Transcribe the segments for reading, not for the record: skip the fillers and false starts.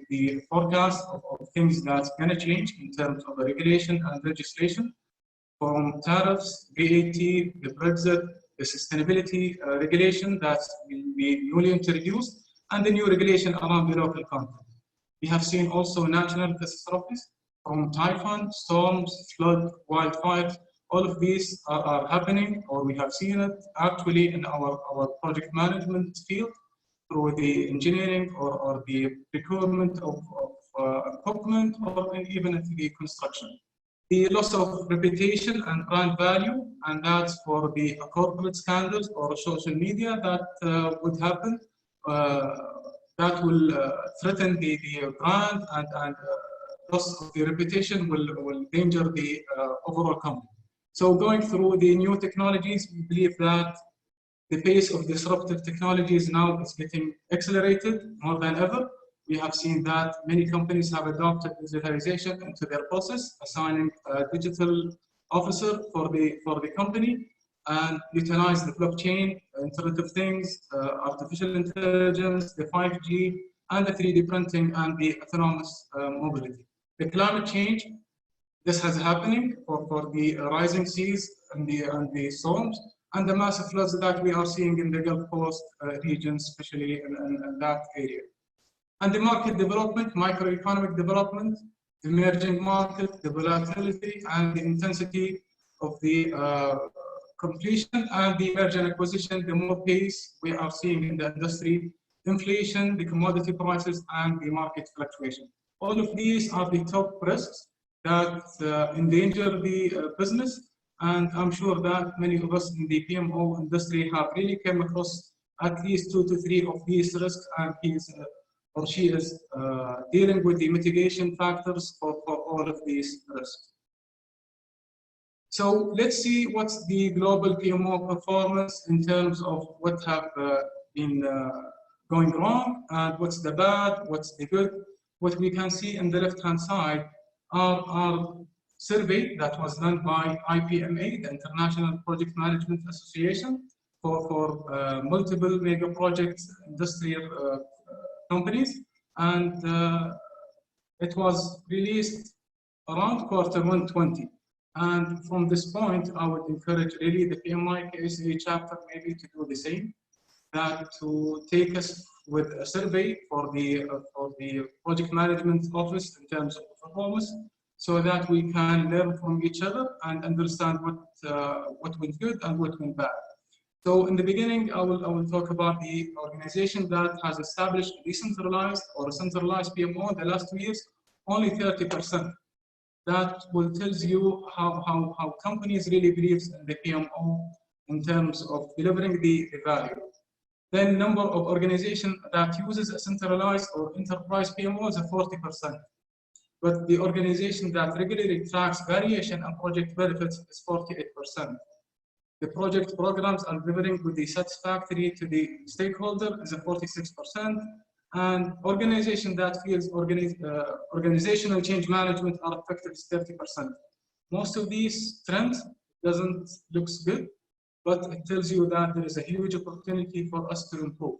the forecast of things that's going to change in terms of the regulation and legislation, from tariffs, VAT, the Brexit, the sustainability regulation that will be newly introduced, and the new regulation around the local content. We have seen also natural catastrophes from typhoon, storms, flood, wildfires. All of these are happening, or we have seen it actually in our project management field through the engineering or the procurement of equipment, or even in the construction. The loss of reputation and brand value, and that's for the corporate scandals or social media that would happen. That will threaten the brand, and loss of the reputation will danger the overall company. So going through the new technologies, we believe that the pace of disruptive technologies now is getting accelerated more than ever. We have seen that many companies have adopted digitalization into their process, assigning a digital officer for the company, and utilize the blockchain, Internet of Things, artificial intelligence, the 5G, and the 3D printing, and the autonomous mobility. The climate change, this has happening for the rising seas and the storms, and the massive floods that we are seeing in the Gulf Coast region, especially in that area. And the market development, microeconomic development, the emerging market, the volatility, and the intensity of the completion and the merger and acquisition, the more pace we are seeing in the industry, inflation, the commodity prices, and the market fluctuation. All of these are the top risks that endanger the business, and I'm sure that many of us in the PMO industry have really come across at least 2 to 3 of these risks, and she is dealing with the mitigation factors for all of these risks. So let's see what's the global PMO performance in terms of what have been going wrong, and what's the bad, what's the good. What we can see in the left-hand side are our survey that was done by IPMA, the International Project Management Association, for multiple mega projects, industrial companies, and it was released around Q1 2020. And from this point, I would encourage really the PMI KSA chapter maybe to do the same, that to take us with a survey for the project management office in terms of performance, so that we can learn from each other and understand what went good and what went bad. So in the beginning, I will talk about the organization that has established a decentralized or a centralized PMO in the last 2 years, only 30%. That will tell you how companies really believe in the PMO in terms of delivering the value. Then number of organizations that uses a centralized or enterprise PMO is 40%. But the organization that regularly tracks variation and project benefits is 48%. The project programs are delivering with the satisfactory to the stakeholder is 46%. And organization that feels organizational change management are effective is 30%. Most of these trends doesn't look good, but it tells you that there is a huge opportunity for us to improve.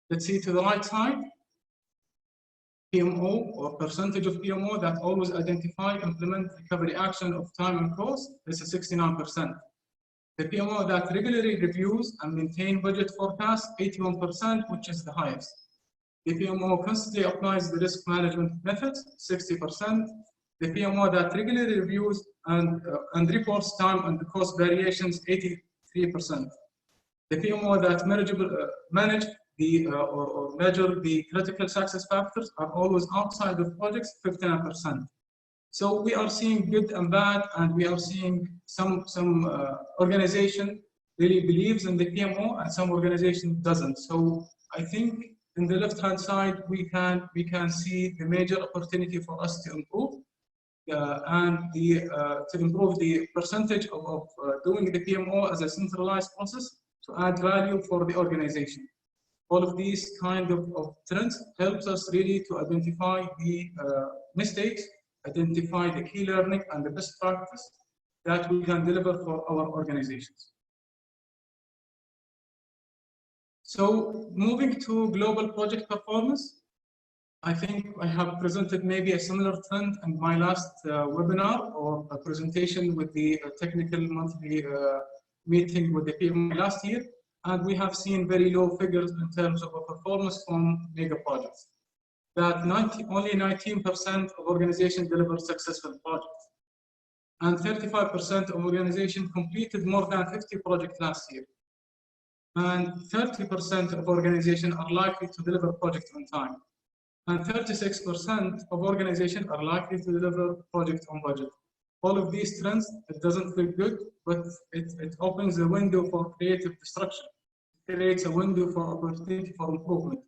Let's see to the right side. PMO or percentage of PMO that always identify, implement recovery action of time and cost is 69%. The PMO that regularly reviews and maintain budget forecast, 81%, which is the highest. The PMO constantly applies the risk management methods, 60%. The PMO that regularly reviews and reports time and cost variations, 83%. The PMO that manage or measure the critical success factors are always outside of projects, 59%. So we are seeing good and bad, and we are seeing some organization really believes in the PMO and some organization doesn't. So I think in the left-hand side, we can see the major opportunity for us to improve and to improve the percentage of doing the PMO as a centralized process to add value for the organization. All of these kind of trends helps us really to identify the mistakes, identify the key learning and the best practice that we can deliver for our organizations. So moving to global project performance, I think I have presented maybe a similar trend in my last webinar or a presentation with the technical monthly meeting with the PMO last year. And we have seen very low figures in terms of performance from mega projects. That only 19% of organizations deliver successful projects. And 35% of organizations completed more than 50 projects last year. And 30% of organizations are likely to deliver projects on time. And 36% of organizations are likely to deliver projects on budget. All of these trends, it doesn't look good, but it opens a window for creative destruction. It creates a window for opportunity for improvement,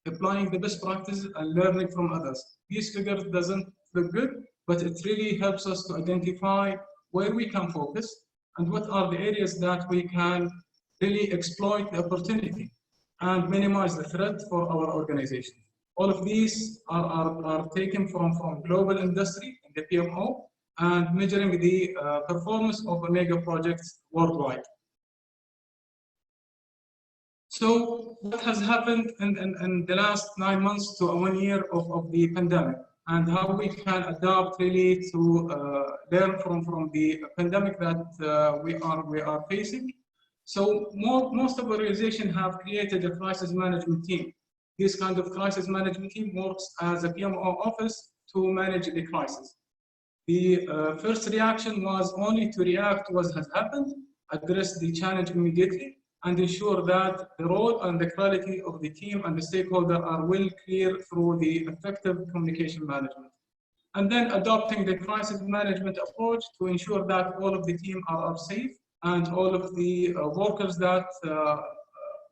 applying the best practices and learning from others. These figures doesn't look good, but it really helps us to identify where we can focus and what are the areas that we can really exploit the opportunity and minimize the threat for our organization. All of these are taken from global industry in the PMO and measuring the performance of mega projects worldwide. So what has happened in the last 9 months to 1 year of the pandemic, and how we can adapt really to learn from the pandemic that we are facing. So most of organizations have created a crisis management team. This kind of crisis management team works as a PMO office to manage the crisis. The first reaction was only to react to what has happened, address the challenge immediately, and ensure that the role and the quality of the team and the stakeholder are well clear through the effective communication management. And then adopting the crisis management approach to ensure that all of the team are safe and all of the workers that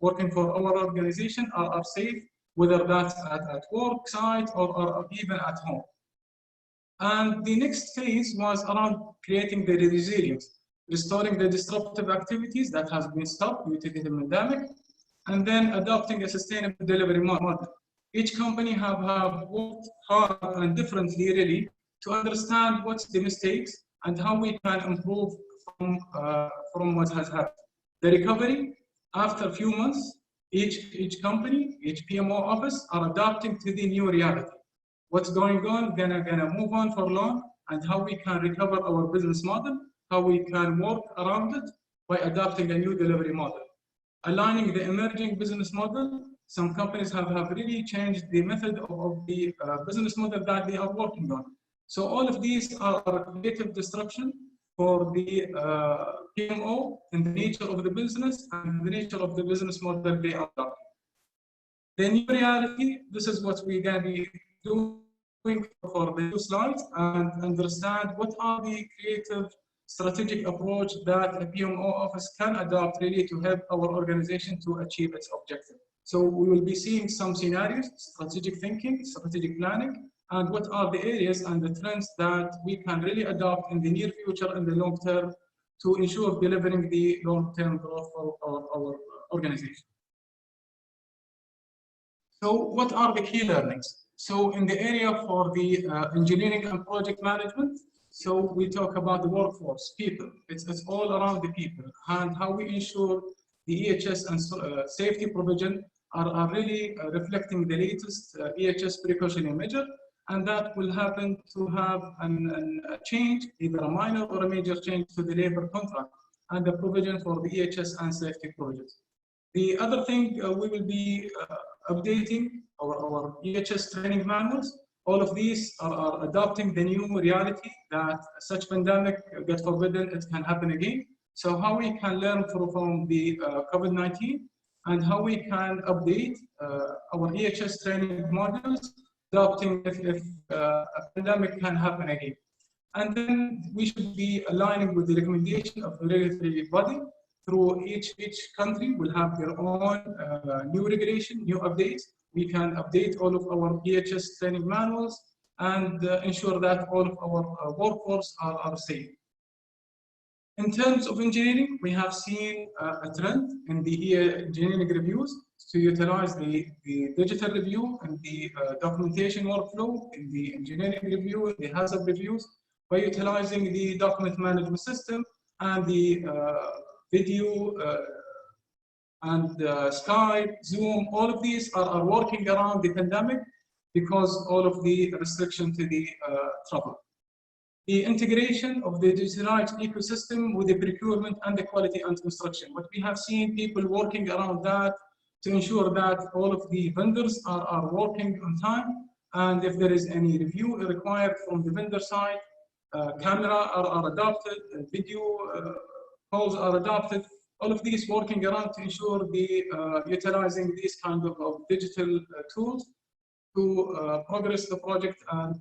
working for our organization are safe, whether that's at work site or even at home. And the next phase was around creating the resilience, restoring the disruptive activities that has been stopped due to the pandemic, and then adopting a sustainable delivery model. Each company have worked hard and differently really to understand what's the mistakes and how we can improve from what has happened. The recovery, after a few months, each company, each PMO office are adapting to the new reality. What's going on, gonna move on for long, and how we can recover our business model, how we can work around it by adapting a new delivery model. Aligning the emerging business model, some companies have really changed the method of the business model that they are working on. So all of these are creative disruption for the PMO and the nature of the business and the nature of the business model they are adopting. The new reality, this is what we're going to be doing for the new slides, and understand what are the creative strategic approach that a PMO office can adopt really to help our organization to achieve its objective. So we will be seeing some scenarios, strategic thinking, strategic planning, and what are the areas and the trends that we can really adopt in the near future and the long term to ensure delivering the long-term growth for our organization. So what are the key learnings? So in the area for the engineering and project management, so we talk about the workforce, people. It's all around the people and how we ensure the EHS and safety provision are really reflecting the latest EHS precautionary measure, and that will happen to have a change, either a minor or a major change to the labor contract and the provision for the EHS and safety provisions. The other thing, we will be updating our EHS training manuals. All of these are adopting the new reality that such pandemic, God forbidden, it can happen again. So how we can learn from the COVID-19 and how we can update our EHS training modules, adopting if a pandemic can happen again. And then we should be aligning with the recommendation of the regulatory body. Through each country will have their own new regulation, new updates. We can update all of our EHS training manuals and ensure that all of our workforce are safe. In terms of engineering, we have seen a trend in the engineering reviews to utilize the digital review and the documentation workflow in the engineering review, the hazard reviews, by utilizing the document management system and the video and Skype, Zoom. All of these are working around the pandemic because all of the restriction to the travel. The integration of the digitalized ecosystem with the procurement and the quality and construction. What we have seen people working around that to ensure that all of the vendors are working on time, and if there is any review required from the vendor side, camera are adopted, video calls are adopted, all of these working around to ensure the utilizing these kind of digital tools to progress the project and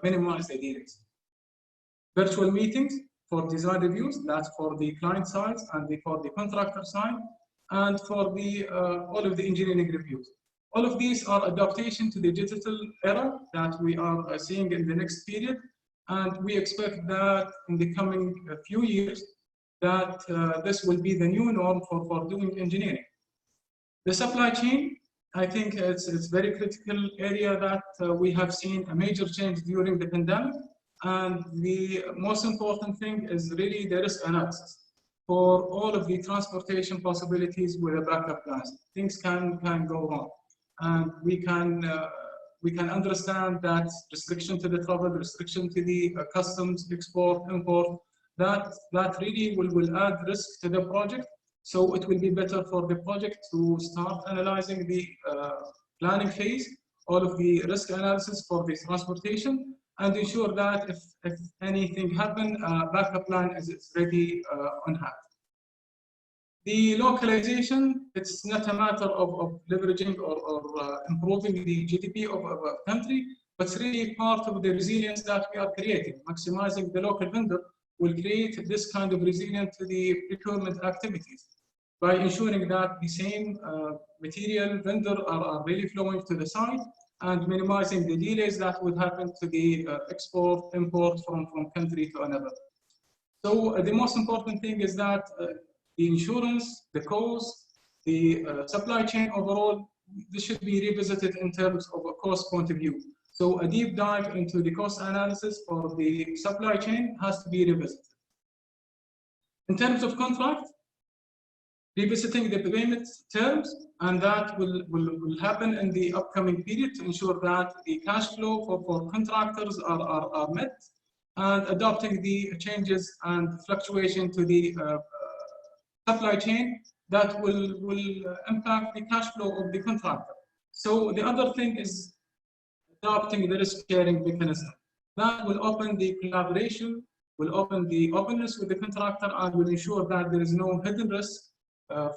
minimize the delays. Virtual meetings for design reviews, that's for the client side and for the contractor side, and for the all of the engineering reviews. All of these are adaptation to the digital era that we are seeing in the next period, and we expect that in the coming few years that this will be the new norm for doing engineering. The supply chain, I think it's very critical area that we have seen a major change during the pandemic, and the most important thing is really the risk analysis for all of the transportation possibilities with a backup plans. Things can go wrong, and we can understand that restriction to the travel, restriction to the customs, export, import, that really will add risk to the project. So it will be better for the project to start analyzing the planning phase, all of the risk analysis for the transportation, and ensure that if anything happens, backup plan is ready on hand. The localization, it's not a matter of leveraging or improving the GDP of a country, but it's really part of the resilience that we are creating. Maximizing the local vendor will create this kind of resilience to the procurement activities by ensuring that the same material vendor are really flowing to the site and minimizing the delays that would happen to the export, import from country to another. So the most important thing is that the insurance, the cost, the supply chain overall, this should be revisited in terms of a cost point of view. So a deep dive into the cost analysis for the supply chain has to be revisited. In terms of contract, revisiting the payment terms, and that will happen in the upcoming period to ensure that the cash flow for contractors are met, and adopting the changes and fluctuation to the supply chain that will impact the cash flow of the contractor. So the other thing is adopting the risk sharing mechanism. That will open the collaboration, will open the openness with the contractor, and will ensure that there is no hidden risk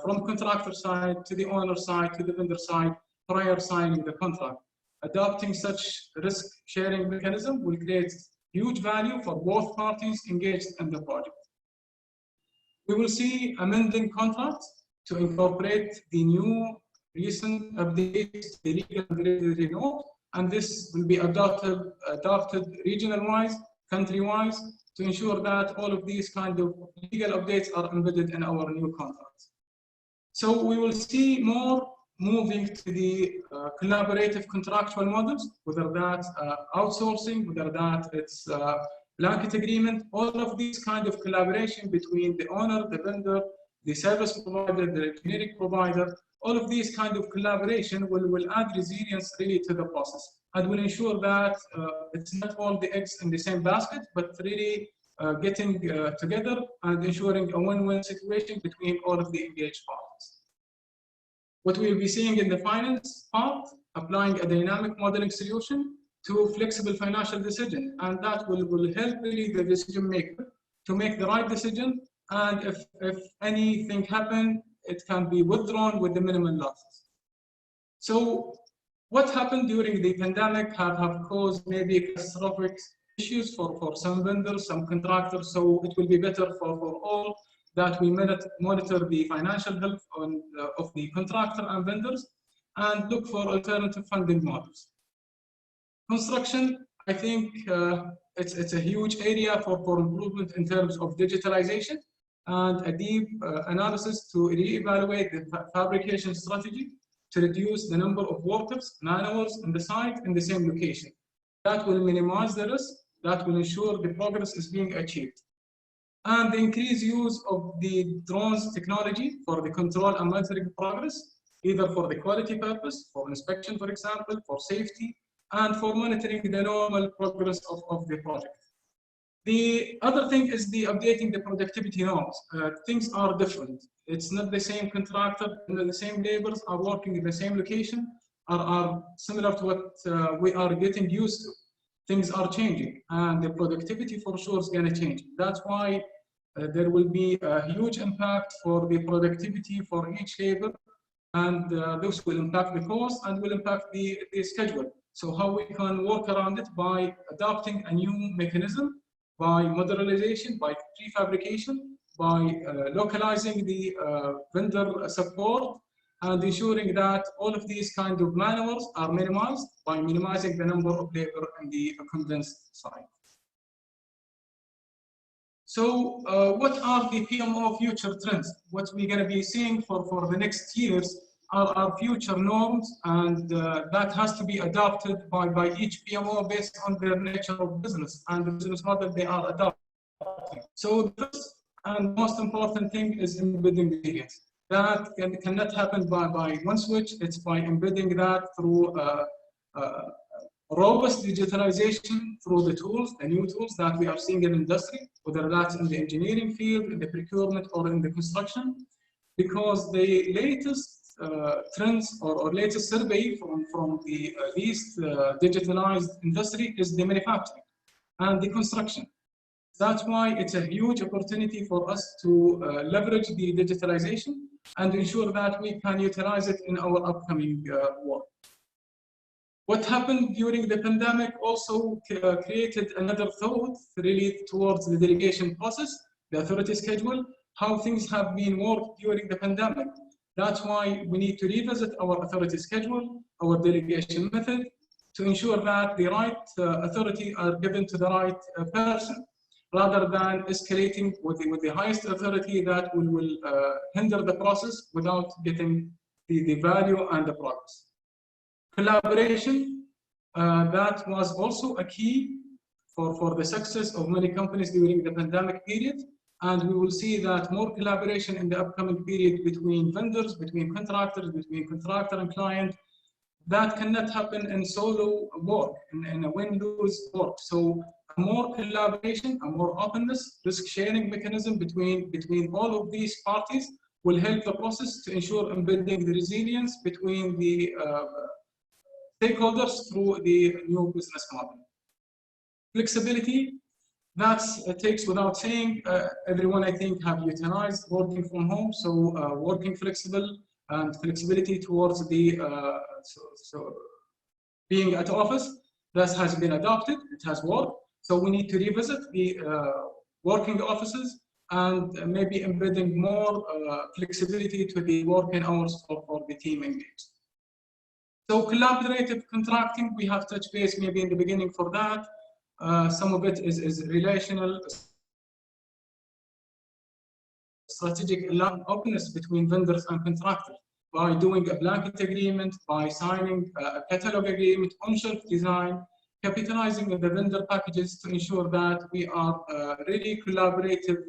from contractor side to the owner side to the vendor side prior signing the contract. Adopting such risk sharing mechanism will create huge value for both parties engaged in the project. We will see amending contracts to incorporate the new recent updates to the legal and regulatory note, and this will be adopted regional-wise, country-wise, to ensure that all of these kind of legal updates are embedded in our new contracts. So we will see more moving to the collaborative contractual models, whether that's outsourcing, whether that it's blanket agreement, all of these kind of collaboration between the owner, the vendor, the service provider, the generic provider, all of these kind of collaboration will add resilience really to the process and will ensure that it's not all the eggs in the same basket, but really getting together and ensuring a win-win situation between all of the engaged parties. What we'll be seeing in the finance part, applying a dynamic modeling solution to flexible financial decision, and that will help really the decision maker to make the right decision, and if anything happens, it can be withdrawn with the minimum losses. So what happened during the pandemic have caused maybe catastrophic issues for some vendors, some contractors, so it will be better for all that we monitor the financial health of the contractor and vendors and look for alternative funding models. Construction, I think it's a huge area for improvement in terms of digitalization and a deep analysis to reevaluate the fabrication strategy to reduce the number of workers, man-hours in the site in the same location. That will minimize the risk, that will ensure the progress is being achieved. And the increased use of the drones technology for the control and monitoring progress, either for the quality purpose, for inspection, for example, for safety, and for monitoring the normal progress of the project. The other thing is the updating the productivity norms. Things are different. It's not the same contractor, the same laborers are working in the same location, are similar to what we are getting used to. Things are changing, and the productivity for sure is going to change. That's why there will be a huge impact for the productivity for each labor, and this will impact the cost and will impact the schedule. So how we can work around it by adopting a new mechanism, by modularization, by prefabrication, by localizing the vendor support, and ensuring that all of these kind of man-hours are minimized by minimizing the number of labor in the condensed site. So what are the PMO future trends? What we're going to be seeing for the next years are our future norms, and that has to be adopted by each PMO based on their nature of business and the business model they are adopting. So the first and most important thing is embedding resilience. That cannot happen by one switch. It's by embedding that through robust digitalization through the tools, the new tools that we are seeing in industry, whether that's in the engineering field, in the procurement, or in the construction, because the latest trends or latest survey from the least digitalized industry is the manufacturing and the construction. That's why it's a huge opportunity for us to leverage the digitalization and ensure that we can utilize it in our upcoming work. What happened during the pandemic also created another thought really towards the delegation process, the authority schedule, how things have been worked during the pandemic. That's why we need to revisit our authority schedule, our delegation method, to ensure that the right authority are given to the right person, rather than escalating with the highest authority that will hinder the process without getting the value and the progress. Collaboration, that was also a key for the success of many companies during the pandemic period. And we will see that more collaboration in the upcoming period between vendors, between contractors, between contractor and client. That cannot happen in solo work, in a win-lose work. So more collaboration, a more openness, risk-sharing mechanism between all of these parties will help the process to ensure embedding the resilience between the stakeholders through the new business model. Flexibility, that takes without saying. Everyone, I think, have utilized working from home, so working flexible and flexibility towards the being at office, that has been adopted, it has worked. So we need to revisit the working offices and maybe embedding more flexibility to the working hours for the team engaged. So collaborative contracting, we have touched base maybe in the beginning for that. Some of it is relational, strategic openness between vendors and contractors by doing a blanket agreement, by signing a catalog agreement, on-shelf design, capitalizing on the vendor packages to ensure that we are really collaborative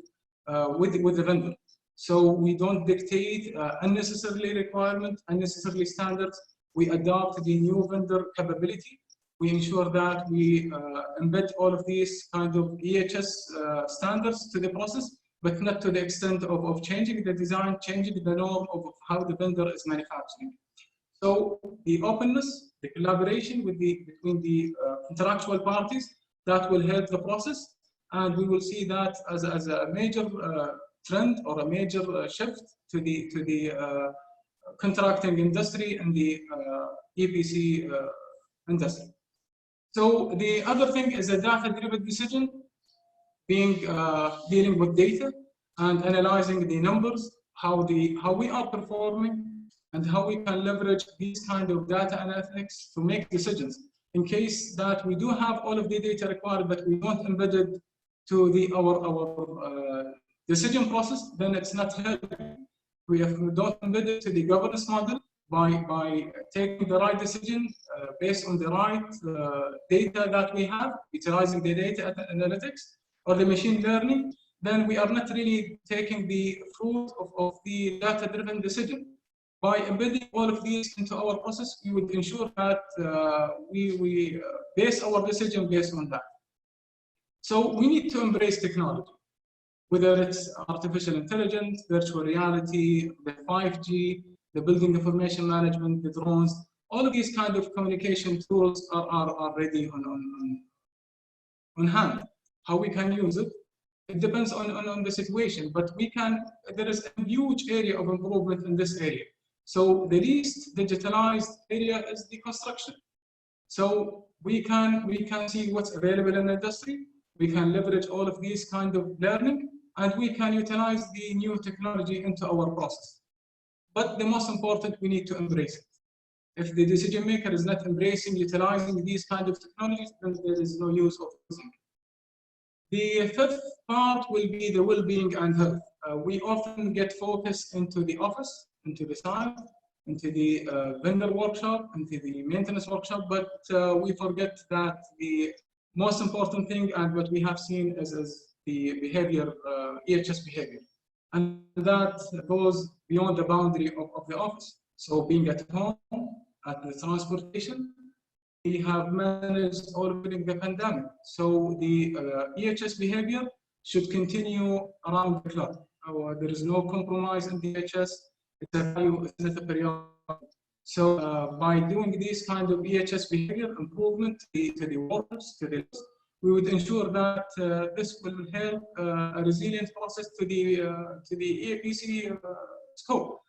with the vendor. So we don't dictate unnecessarily requirements, unnecessarily standards. We adopt the new vendor capability. We ensure that we embed all of these kind of EHS standards to the process, but not to the extent of changing the design, changing the norm of how the vendor is manufacturing. So the openness, the collaboration between the contractual parties, that will help the process, and we will see that as a major trend or a major shift to the contracting industry and the EPC industry. So the other thing is a data-driven decision, dealing with data and analyzing the numbers, how we are performing, and how we can leverage these kind of data analytics to make decisions. In case that we do have all of the data required, but we don't embed it to our decision process, then it's not helping. We don't embed it to the governance model by taking the right decision based on the right data that we have, utilizing the data analytics or the machine learning, then we are not really taking the fruit of the data-driven decision. By embedding all of these into our process, we would ensure that we base our decision based on that. So we need to embrace technology, whether it's artificial intelligence, virtual reality, the 5G, the building information management, the drones. All of these kind of communication tools are already on hand. How we can use it, it depends on the situation, but there is a huge area of improvement in this area. So the least digitalized area is the construction. So we can see what's available in the industry, we can leverage all of these kind of learning, and we can utilize the new technology into our process. But the most important, we need to embrace it. If the decision maker is not embracing, utilizing these kind of technologies, then there is no use of using it. The fifth part will be the well-being and health. We often get focused into the office, into the site, into the vendor workshop, into the maintenance workshop, but we forget that the most important thing and what we have seen is the behavior, EHS behavior. And that goes beyond the boundary of the office. So being at home, at the transportation, we have managed all during the pandemic. So the EHS behavior should continue around the clock. There is no compromise in the EHS. It's a value, it's not a period. So by doing this kind of EHS behavior improvement to the workers, we would ensure that this will help a resilient process to the EAPC scope.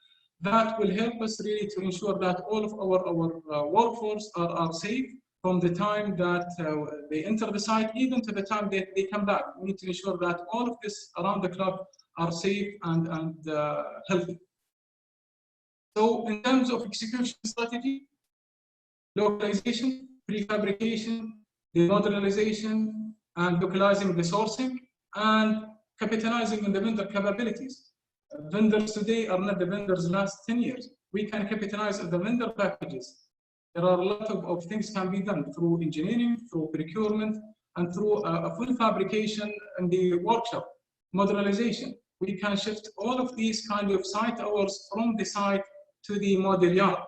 That will help us really to ensure that all of our workforce are safe from the time that they enter the site, even to the time that they come back. We need to ensure that all of this around the clock are safe and healthy. So in terms of execution strategy, localization, prefabrication, the modularization, and localizing the sourcing, and capitalizing on the vendor capabilities. Vendors today are not the vendors last 10 years. We can capitalize on the vendor packages. There are a lot of things can be done through engineering, through procurement, and through a full fabrication in the workshop. Modularization. We can shift all of these kind of site hours from the site to the model yard.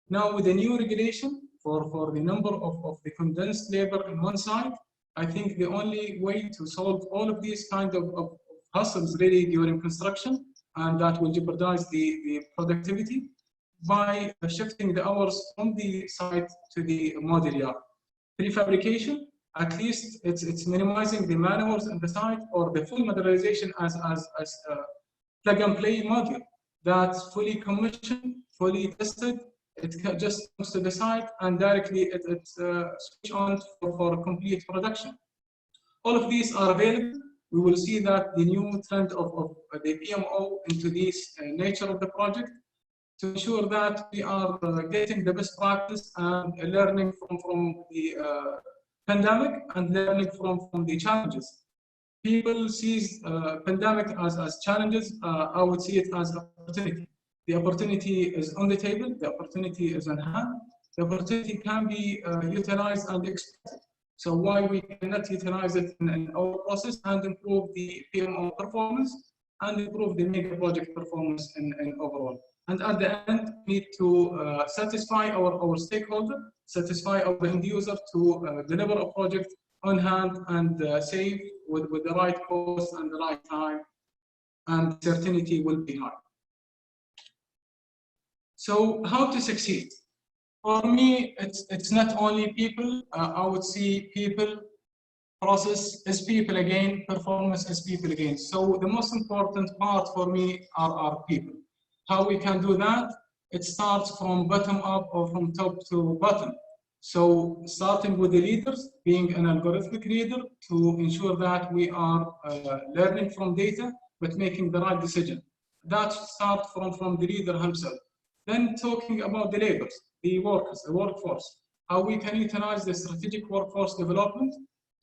Now with the new regulation for the number of the condensed labor in one site, I think the only way to solve all of these kind of hustles really during construction, and that will jeopardize the productivity, by shifting the hours from the site to the model yard. Prefabrication, at least it's minimizing the man hours in the site, or the full modularization as a plug and play module that's fully commissioned, fully tested. It just comes to the site and directly it's switch on for complete production. All of these are available. We will see that the new trend of the PMO into this nature of the project, to ensure that we are getting the best practice and learning from the pandemic and learning from the challenges. People see pandemic as challenges. I would see it as opportunity. The opportunity is on the table. The opportunity is on hand. The opportunity can be utilized and exploited. So why we cannot utilize it in our process and improve the PMO performance and improve the mega project performance in overall. And at the end, we need to satisfy our stakeholder, satisfy our end user to deliver a project on hand and safe with the right cost and the right time, and certainty will be high. So how to succeed? For me, it's not only people. I would see people, process is people again, performance is people again. So the most important part for me are people. How we can do that? It starts from bottom up or from top to bottom. So starting with the leaders, being an algorithmic leader to ensure that we are learning from data, but making the right decision. That starts from the leader himself. Then talking about the laborers, the workers, the workforce, how we can utilize the strategic workforce development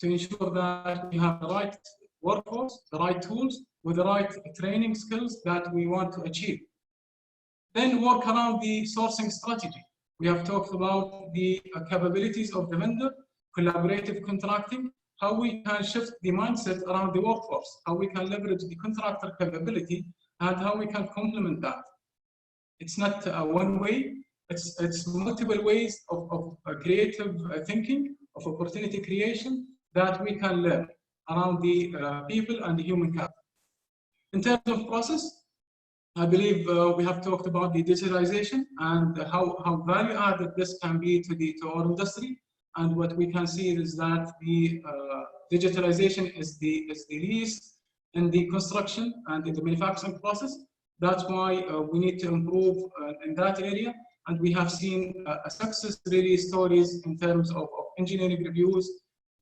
to ensure that we have the right workforce, the right tools, with the right training skills that we want to achieve. Then work around the sourcing strategy. We have talked about the capabilities of the vendor, collaborative contracting, how we can shift the mindset around the workforce, how we can leverage the contractor capability, and how we can complement that. It's not one way. It's multiple ways of creative thinking, of opportunity creation that we can learn around the people and the human capital. In terms of process, I believe we have talked about the digitalization and how value added this can be to our industry. And what we can see is that the digitalization is the least in the construction and in the manufacturing process. That's why we need to improve in that area. And we have seen a success really stories in terms of engineering reviews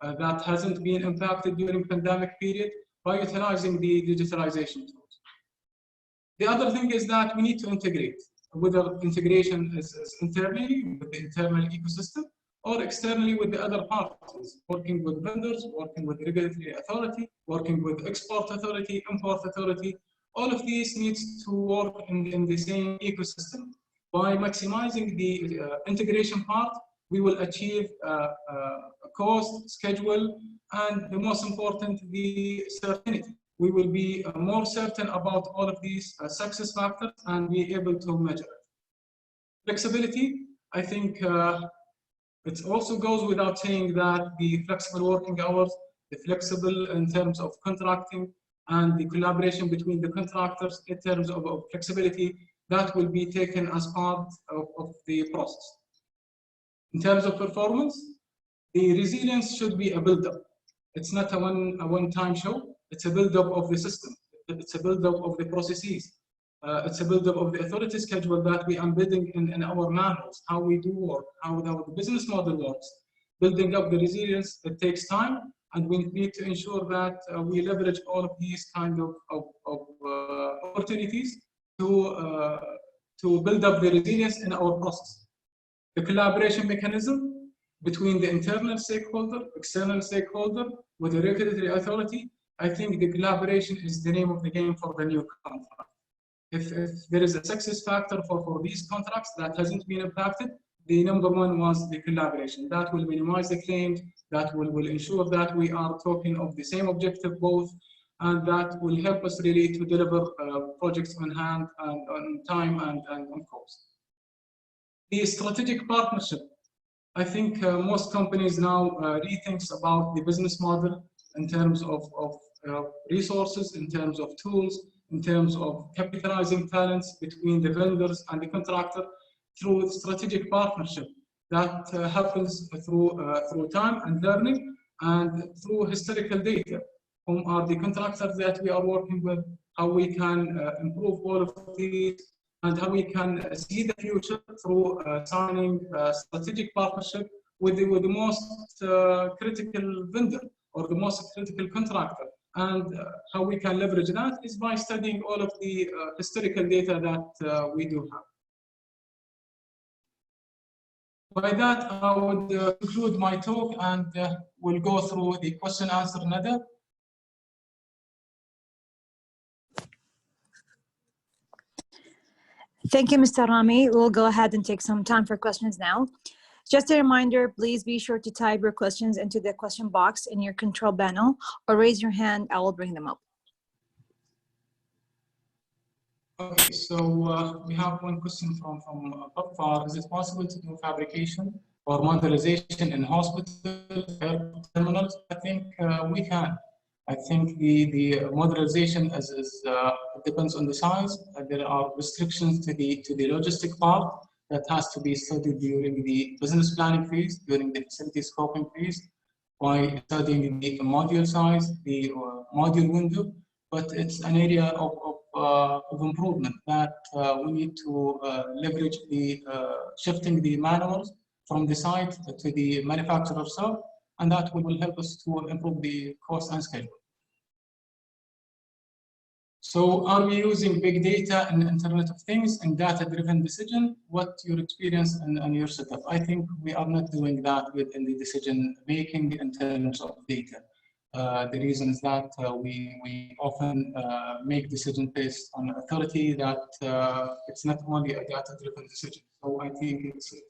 that hasn't been impacted during pandemic period by utilizing the digitalization tools. The other thing is that we need to integrate, whether integration is internally with the internal ecosystem or externally with the other parties, working with vendors, working with regulatory authority, working with export authority, import authority. All of these needs to work in the same ecosystem. By maximizing the integration part, we will achieve cost, schedule, and the most important, the certainty. We will be more certain about all of these success factors and be able to measure it. Flexibility, I think it also goes without saying that the flexible working hours, the flexible in terms of contracting, and the collaboration between the contractors in terms of flexibility, that will be taken as part of the process. In terms of performance, the resilience should be a build-up. It's not a one-time show. It's a build-up of the system. It's a build-up of the processes. It's a build-up of the authority schedule that we are embedding in our manuals, how we do work, how the business model works. Building up the resilience, it takes time, and we need to ensure that we leverage all of these kind of opportunities to build up the resilience in our process. The collaboration mechanism between the internal stakeholder, external stakeholder, with the regulatory authority, I think the collaboration is the name of the game for the new contract. If there is a success factor for these contracts that hasn't been impacted, the number one was the collaboration. That will minimize the claims, that will ensure that we are talking of the same objective both, and that will help us really to deliver projects on hand and on time and on cost. The strategic partnership. I think most companies now rethinks about the business model in terms of resources, in terms of tools, in terms of capitalizing talents between the vendors and the contractor through strategic partnership that happens through time and learning and through historical data. Whom are the contractors that we are working with, how we can improve all of these, and how we can see the future through signing a strategic partnership with the most critical vendor or the most critical contractor. And how we can leverage that is by studying all of the historical data that we do have. By that, I would conclude my talk and we'll go through the question answer Nada. Thank you, Mr. Rami. We'll go ahead and take some time for questions now. Just a reminder, please be sure to type your questions into the question box in your control panel or raise your hand, I will bring them up. Okay, so we have one question from Ghaffar. Is it possible to do fabrication or modelization in hospitals, terminals? I think we can. I think the modelization depends on the size. There are restrictions to the logistic part that has to be studied during the business planning phase, during the facility scoping phase, by studying the module size, the module window. But it's an area of improvement that we need to leverage the shifting the manuals from the site to the manufacturer side, and that will help us to improve the cost and schedule. So are we using big data and Internet of Things and data-driven decision? What's your experience and your setup? I think we are not doing that within the decision making in terms of data. The reason is that we often make decisions based on authority that it's not only a data-driven decision. So I think it's an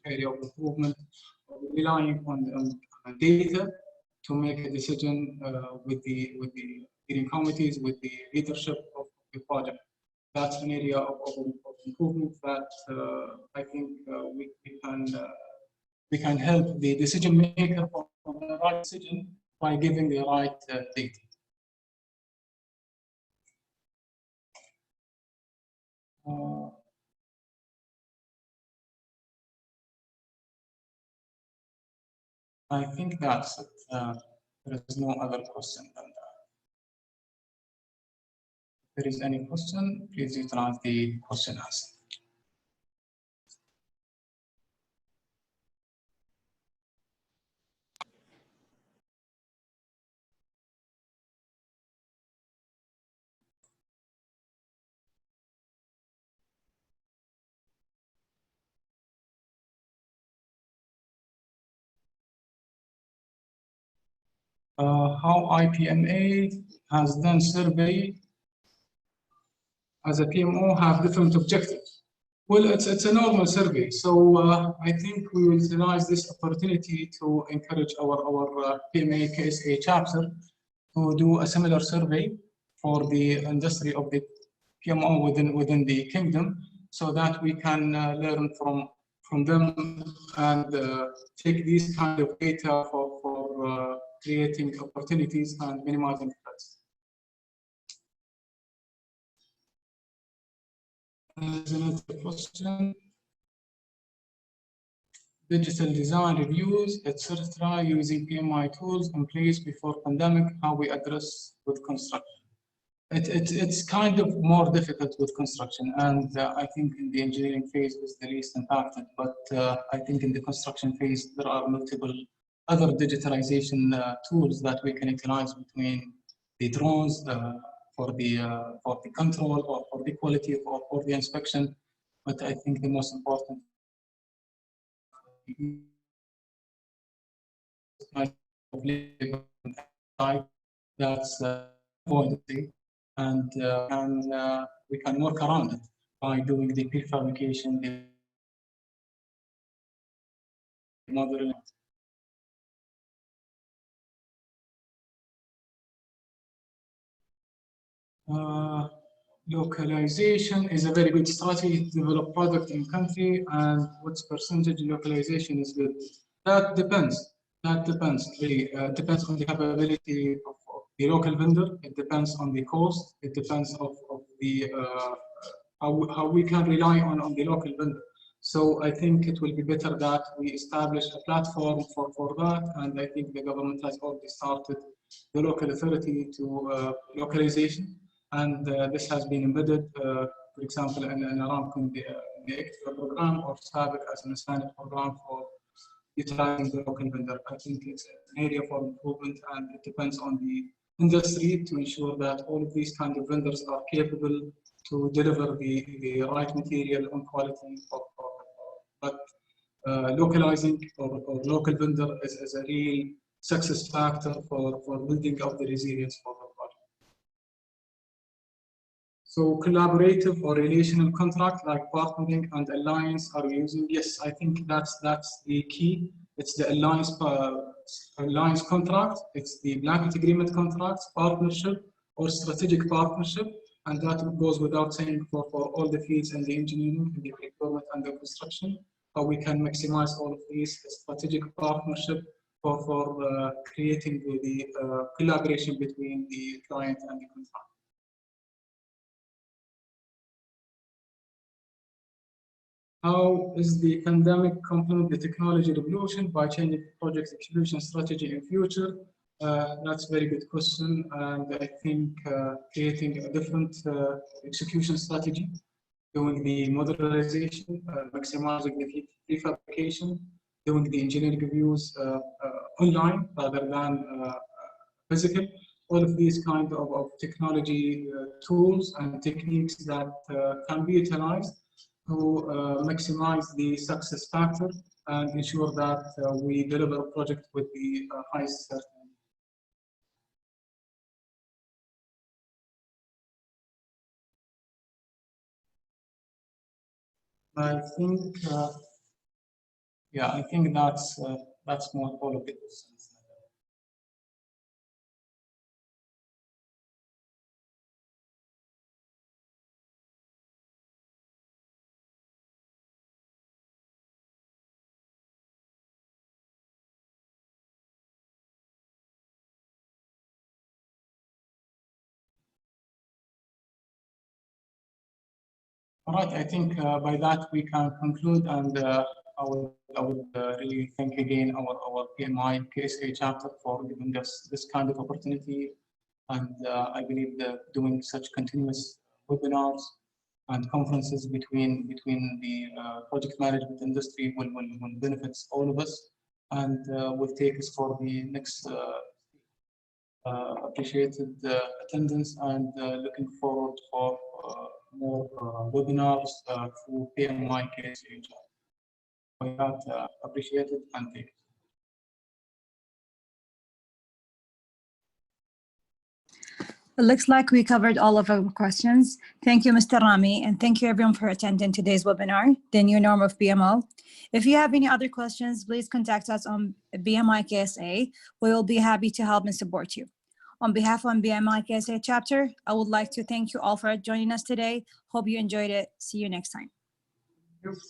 area of improvement, relying on data to make a decision with the steering committees, with the leadership of the project. That's an area of improvement that I think we can help the decision maker for the right decision by giving the right data. I think that's it. There is no other question than that. If there is any question, please utilize the question answer. How IPMA has done survey as a PMO have different objectives. Well, it's a normal survey, so I think we will utilize this opportunity to encourage our PMA KSA chapter to do a similar survey for the industry of the PMO within the kingdom, so that we can learn from them and take these kind of data for creating opportunities and minimizing threats. There's another question. Digital design reviews, etc., using PMI tools in place before pandemic, how we address with construction. It's kind of more difficult with construction, and I think in the engineering phase is the least impacted, but I think in the construction phase there are multiple other digitalization tools that we can utilize between the drones for the control or for the quality or for the inspection. But I think the most important that's avoided, and we can work around it by doing the prefabrication, the modeling. Localization is a very good strategy to develop product in country, and what percentage localization is good? That depends. That depends. Really, depends on the capability of the local vendor. It depends on the cost. It depends of the how we can rely on the local vendor. So I think it will be better that we establish a platform for that, and I think the government has already started the local authority to localization. And this has been embedded, for example, in Aramco, the extra program, or SABIC as an Islamic program for utilizing the local vendor. I think it's an area for improvement, and it depends on the industry to ensure that all of these kind of vendors are capable to deliver the right material on quality. But localizing or local vendor is a real success factor for building up the resilience for the project. So collaborative or relational contract like partnering and alliance are using. Yes, I think that's the key. It's the alliance contract, it's the blanket agreement contracts, partnership or strategic partnership, and that goes without saying for all the fields in the engineering, in the procurement and the construction, how we can maximize all of these strategic partnership for creating the collaboration between the client and the contractor. How is the pandemic complement the technology revolution by changing project execution strategy in future? That's a very good question, and I think creating a different execution strategy, doing the modularization, maximizing the prefabrication, doing the engineering reviews online rather than physical. All of these kind of technology tools and techniques that can be utilized to maximize the success factor and ensure that we deliver a project with the highest certainty. I think, yeah, I think that's more all of it. All right, I think by that we can conclude, and I would really thank again our PMI KSA chapter for giving us this kind of opportunity, and I believe that doing such continuous webinars and conferences between the project management industry will benefits all of us, and will take us for the next appreciated attendance, and looking forward for more webinars through PMI KSA. By that, appreciated and thank you. It looks like we covered all of our questions. Thank you, Mr. Rami, and thank you everyone for attending today's webinar, The New Norm of PMO. If you have any other questions, please contact us on BMI KSA. We will be happy to help and support you. On behalf of BMI KSA chapter, I would like to thank you all for joining us today. Hope you enjoyed it. See you next time. Thank you.